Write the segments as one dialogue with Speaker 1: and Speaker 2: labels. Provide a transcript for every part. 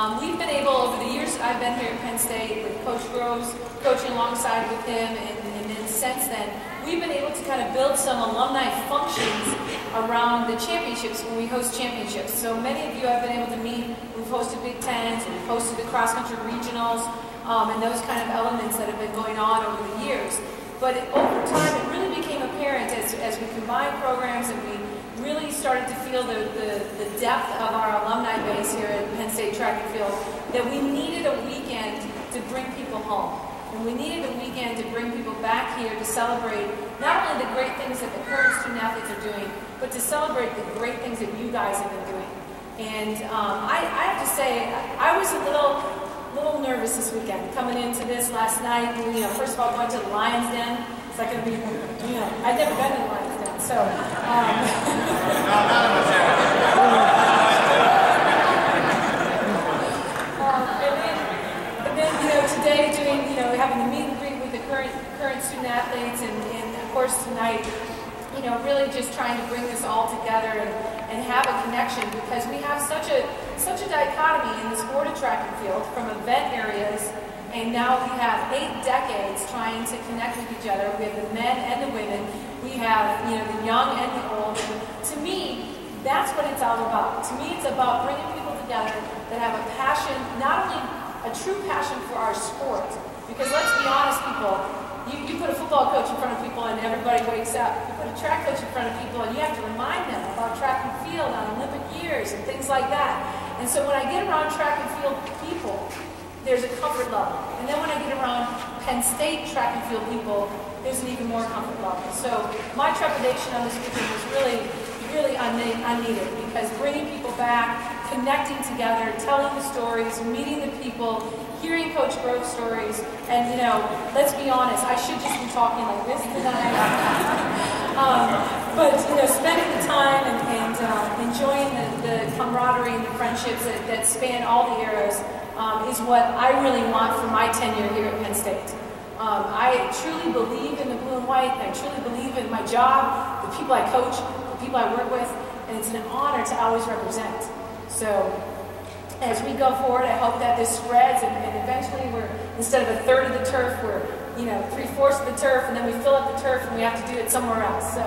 Speaker 1: We've been able, over the years I've been here at Penn State with Coach Groves, coaching alongside with him, and then since then, we've been able to kind of build some alumni functions around the championships when we host championships. So many of you I've been able to meet. We've hosted Big Tens, we've hosted the cross-country regionals, and those kind of elements that have been going on over the years. But over time, it really became apparent as we combined programs and we really started to feel the depth of our alumni base here at Penn State Track and Field, that we needed a weekend to bring people home. And we needed a weekend to bring people back here to celebrate not only the great things that the current student athletes are doing, but to celebrate the great things that you guys have been doing. And I have to say, I was a little nervous this weekend coming into this last night. First of all, going to the Lions Den. It's not going to be, I've never been to the Lions Den, so. And then today doing, having the meet and greet with the current student athletes, and of course tonight, really just trying to bring this all together and have a connection, because we have such a dichotomy in the sport of track and field from event areas, and now we have 8 decades trying to connect with each other. We have the men and the women. We have the young and the old. And to me, that's what it's all about. To me, it's about bringing people together that have a passion, not only a true passion for our sport, because let's be honest, people. You put a football coach in front of people and everybody wakes up. You put a track coach in front of people and you have to remind them about track and field on Olympic years and things like that. And so when I get around track and field people, there's a comfort level. And then when I get around Penn State track and field people, there's an even more comfort level. So my trepidation on this weekend was really unneeded, because bringing people back, connecting together, telling the stories, meeting the people, hearing Coach Grove's stories, and let's be honest, I should just be talking like this tonight. But spending the time and enjoying the camaraderie and the friendships that span all the eras is what I really want for my tenure here at Penn State. I truly believe in the blue and white. I truly believe in my job, the people I coach, the people I work with, and it's an honor to always represent. So as we go forward, I hope that this spreads, and eventually we're, instead of a third of the turf, we're 3/4 of the turf, and then we fill up the turf and we have to do it somewhere else. So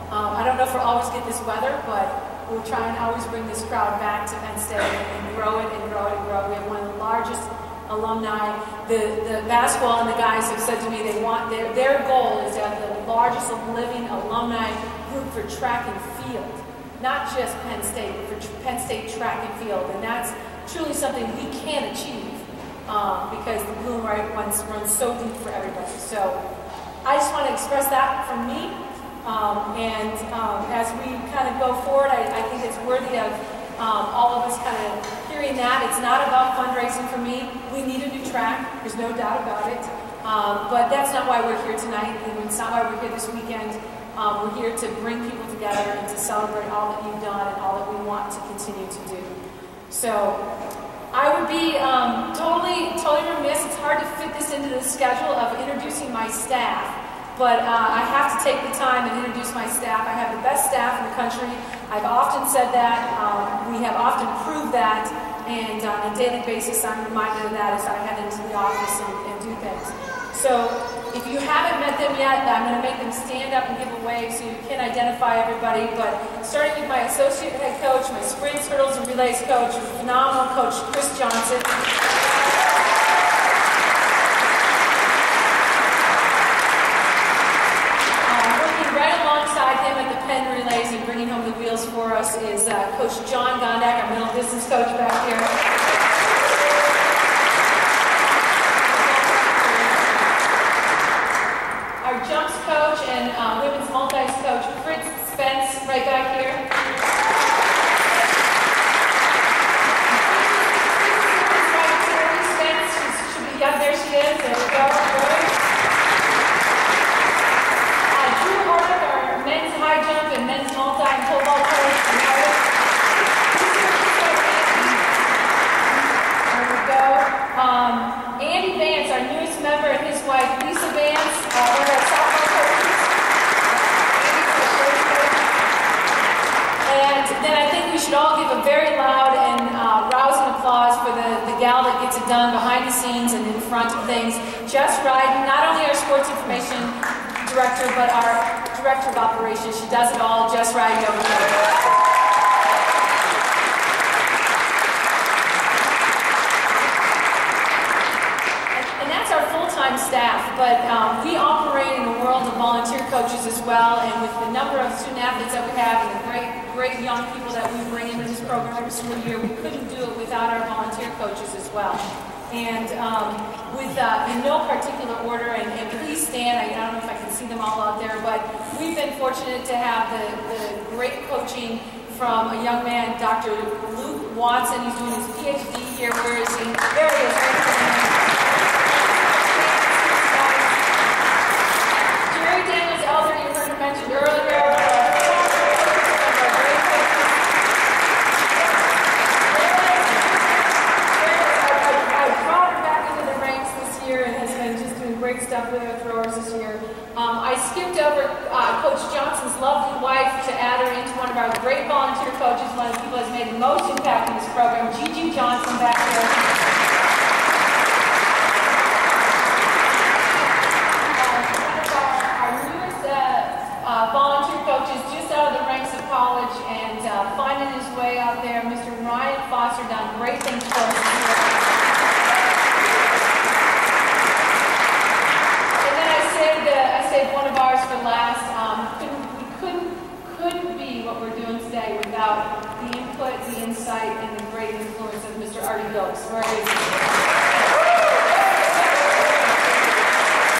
Speaker 1: I don't know if we'll always get this weather, but we'll try and always bring this crowd back to Penn State and grow it and grow it and grow. We have one of the largest alumni. The basketball and the guys have said to me they want their goal is to have the largest living alumni group for track and field, not just Penn State, but for Penn State track and field, and that's truly something we can achieve because the blue and white ones run so deep for everybody. So I just want to express that from me, and as we kind of go forward, I think it's worthy of all of us kind of hearing that. It's not about fundraising for me. We need a new track. There's no doubt about it. But that's not why we're here tonight, and it's not why we're here this weekend. We're here to bring people together and to celebrate all that you've done and all that we want to continue to do. So I would be totally remiss. It's hard to fit this into the schedule of introducing my staff, but I have to take the time and introduce my staff. I have the best staff in the country. I've often said that. We have often proved that, and on a daily basis I'm reminded of that as I head into the office and do things. So if you haven't met them yet, I'm going to make them stand up and give a wave so you can identify everybody. But starting with my associate head coach, my sprints, hurdles, and relays coach, phenomenal coach, Chris Johnson. Working right alongside him at the Penn relays and bringing home the wheels for us is Coach John Gondak, our middle distance coach back here. Our jumps coach and women's multis coach, Fritz Spence, right back here. Spence, should be, yeah, there she is. There we go. Drew Hardick, our men's high jump and men's multi and pole vault coach. There we go. Andy Vance, our newest member, and his wife, Lisa Vance, one of our softball coaches. And then I think we should all give a very loud and rousing applause for the gal that gets it done behind the scenes and in front of things. Jess Ryden, not only our sports information director, but our director of operations. She does it all. Jess Ryden over here. Staff, but we operate in a world of volunteer coaches as well, and with the number of student athletes that we have and the great young people that we bring into this program every single year, we couldn't do it without our volunteer coaches as well. And in no particular order, and please stand, I don't know if I can see them all out there, but we've been fortunate to have the great coaching from a young man, Dr. Luke Watson. He's doing his PhD here. Where is he? There he is. Stuff with our throwers this year. I skipped over Coach Johnson's lovely wife to add her into one of our great volunteer coaches, one of the people who has made the most impact in this program, Gigi Johnson back here. One of our newest volunteer coaches just out of the ranks of college and finding his way out there, Mr. Ryan Foster, done great things for us here. One of ours for last. Couldn't be what we're doing today without the input, the insight, and the great influence of Mr. Artie Gillis. Where is he?